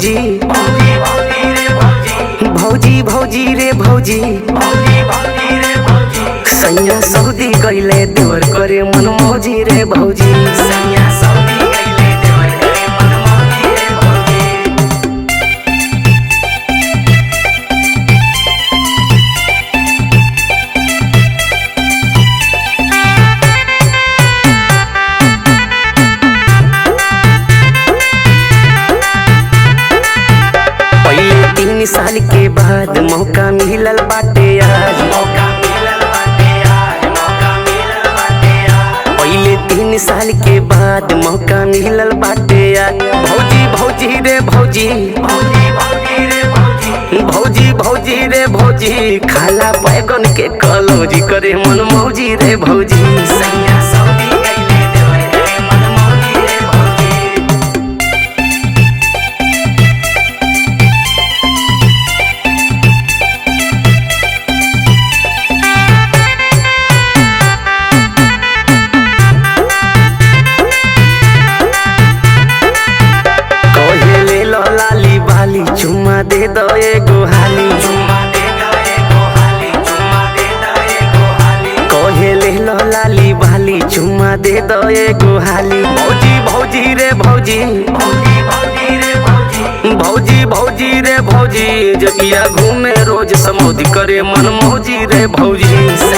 भौजी भौजी भौजी रे भौजी सैया सऊदी गइले देवर करे मन मौजी रे भौजी सैया सऊदी गइले देवर करे मन मौजी रे भौजी। पहले 3 साल के बाद मौका मिलल बाटे आज पहले 3 साल के बाद मौका मिलल बाटे आज भौजी भौजी रे भौजी भौजी भौजी रे भौजी खाला बैगन के कलौजी करे मन मौजी रे भौजी सैया सऊदी गइले देवर करे मन मौजी रे भौजी। लाली बाली चुम्मा दे दो एगो हाली कहे ले लो लाली बाली चुम्मा दे दो एगो हाली भौजी भौजी रे भौजी भौजी भौजी रे भौजी जगिया घूमे रोज समौदी करे मन मौजी रे भौजी।